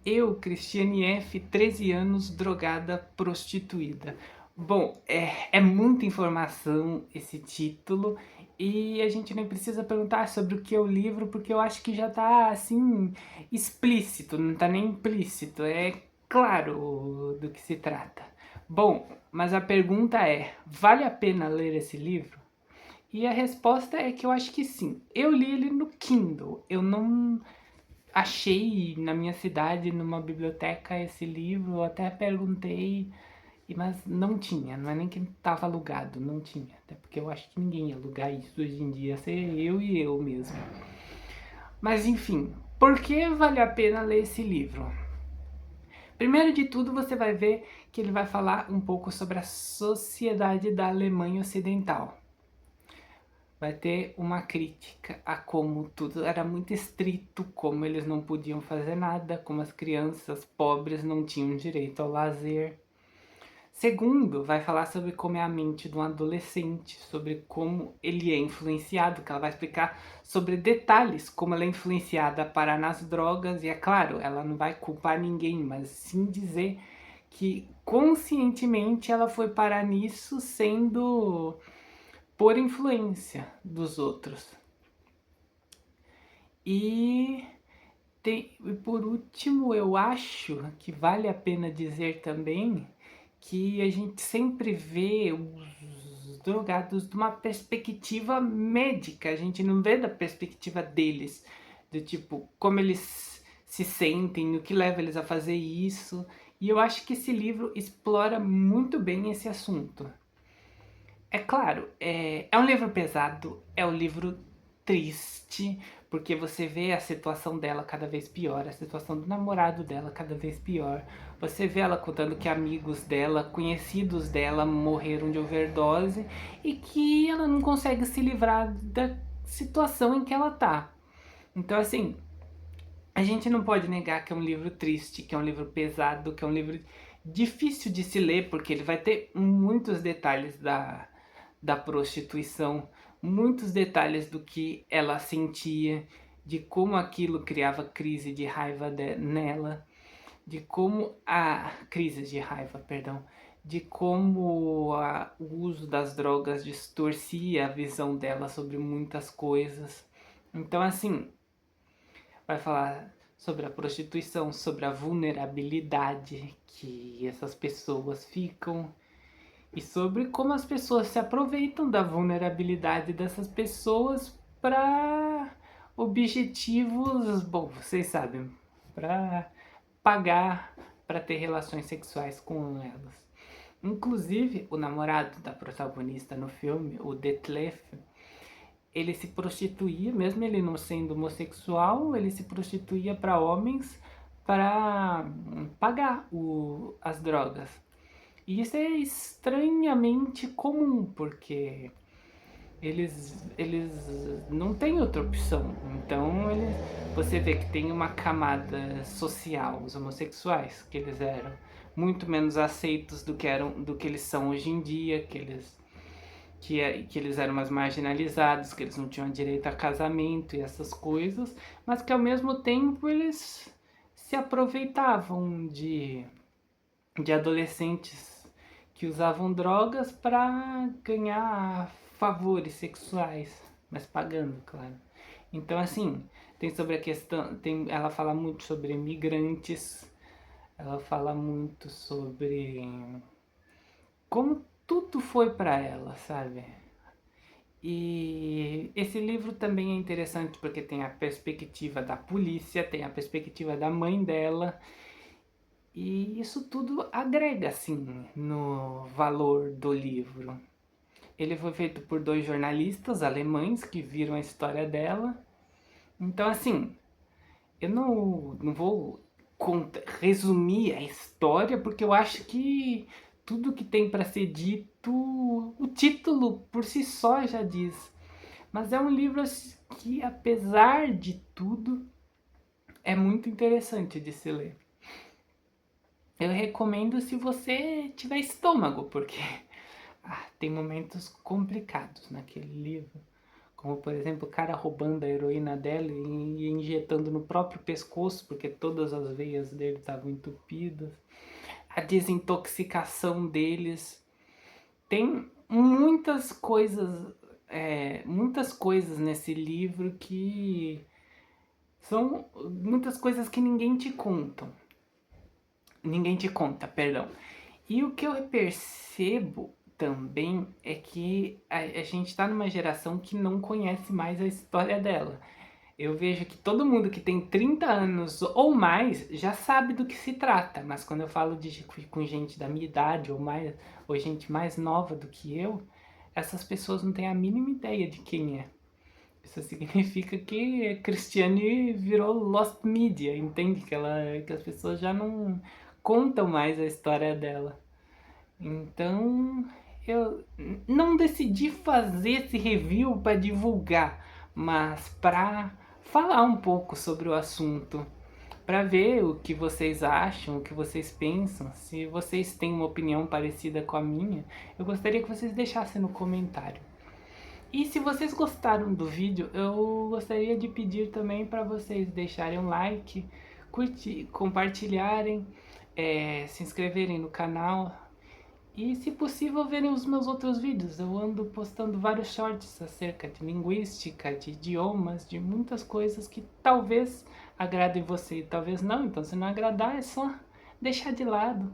Eu, Cristiane F., 13 anos, drogada, prostituída. Bom, é muita informação esse título e a gente nem precisa perguntar sobre o que é o livro, porque eu acho que já tá assim explícito, não tá nem implícito, é claro do que se trata. Bom, mas a pergunta é: vale a pena ler esse livro? E a resposta é que eu acho que sim. Eu li ele no Kindle, eu não achei na minha cidade, numa biblioteca, esse livro, eu até perguntei, mas não tinha, não é nem que estava alugado, não tinha. Até porque eu acho que ninguém ia alugar isso hoje em dia, ser eu e eu mesmo. Mas enfim, por que vale a pena ler esse livro? Primeiro de tudo, você vai ver que ele vai falar um pouco sobre a sociedade da Alemanha Ocidental. Vai ter uma crítica a como tudo era muito estrito, como eles não podiam fazer nada, como as crianças pobres não tinham direito ao lazer. Segundo, vai falar sobre como é a mente de um adolescente, sobre como ele é influenciado, que ela vai explicar sobre detalhes, como ela é influenciada a parar nas drogas, e é claro, ela não vai culpar ninguém, mas sim dizer que conscientemente ela foi parar nisso sendo por influência dos outros. E por último, eu acho que vale a pena dizer também que a gente sempre vê os drogados de uma perspectiva médica, a gente não vê da perspectiva deles, do tipo, como eles se sentem, o que leva eles a fazer isso. E eu acho que esse livro explora muito bem esse assunto. É claro, é um livro pesado, é um livro triste, porque você vê a situação dela cada vez pior, a situação do namorado dela cada vez pior. Você vê ela contando que amigos dela, conhecidos dela, morreram de overdose e que ela não consegue se livrar da situação em que ela tá. Então, assim, a gente não pode negar que é um livro triste, que é um livro pesado, que é um livro difícil de se ler, porque ele vai ter muitos detalhes da prostituição, muitos detalhes do que ela sentia, de como aquilo criava crise de raiva nela, de como a crise de raiva, perdão, de como o uso das drogas distorcia a visão dela sobre muitas coisas. Então, assim, vai falar sobre a prostituição, sobre a vulnerabilidade que essas pessoas ficam e sobre como as pessoas se aproveitam da vulnerabilidade dessas pessoas para objetivos, bom, vocês sabem, para pagar para ter relações sexuais com elas. Inclusive, o namorado da protagonista no filme, o Detlef, ele se prostituía, mesmo ele não sendo homossexual, ele se prostituía para homens para pagar as drogas. E isso é estranhamente comum, porque eles não têm outra opção. Então você vê que tem uma camada social, os homossexuais, que eles eram muito menos aceitos do que eles são hoje em dia, que eles eram mais marginalizados, que eles não tinham direito a casamento e essas coisas, mas que ao mesmo tempo eles se aproveitavam de adolescentes que usavam drogas para ganhar favores sexuais, mas pagando, claro. Então, assim, tem sobre a questão, ela fala muito sobre imigrantes, ela fala muito sobre como tudo foi para ela, sabe? E esse livro também é interessante porque tem a perspectiva da polícia, tem a perspectiva da mãe dela, e isso tudo agrega, assim, no valor do livro. Ele foi feito por dois jornalistas alemães que viram a história dela. Então, assim, eu não vou resumir a história, porque eu acho que tudo que tem para ser dito, o título por si só já diz. Mas é um livro que, apesar de tudo, é muito interessante de se ler. Eu recomendo se você tiver estômago, porque tem momentos complicados naquele livro. como por exemplo o cara roubando a heroína dela e injetando no próprio pescoço, porque todas as veias dele estavam entupidas, a desintoxicação deles. Tem muitas coisas nesse livro que são muitas coisas que ninguém te conta, perdão. E o que eu percebo também é que a gente está numa geração que não conhece mais a história dela. Eu vejo que todo mundo que tem 30 anos ou mais já sabe do que se trata, mas quando eu falo com gente da minha idade ou gente mais nova do que eu, essas pessoas não têm a mínima ideia de quem é. Isso significa que a Cristiane virou lost media, entende? Que as pessoas já não contam mais a história dela. Então, eu não decidi fazer esse review para divulgar, mas para falar um pouco sobre o assunto, para ver o que vocês acham, o que vocês pensam. Se vocês têm uma opinião parecida com a minha, eu gostaria que vocês deixassem no comentário. E se vocês gostaram do vídeo, eu gostaria de pedir também para vocês deixarem um like, curtir, compartilharem, se inscreverem no canal e, se possível, verem os meus outros vídeos. Eu ando postando vários shorts acerca de linguística, de idiomas, de muitas coisas que talvez agradem você e talvez não. Então, se não agradar, é só deixar de lado.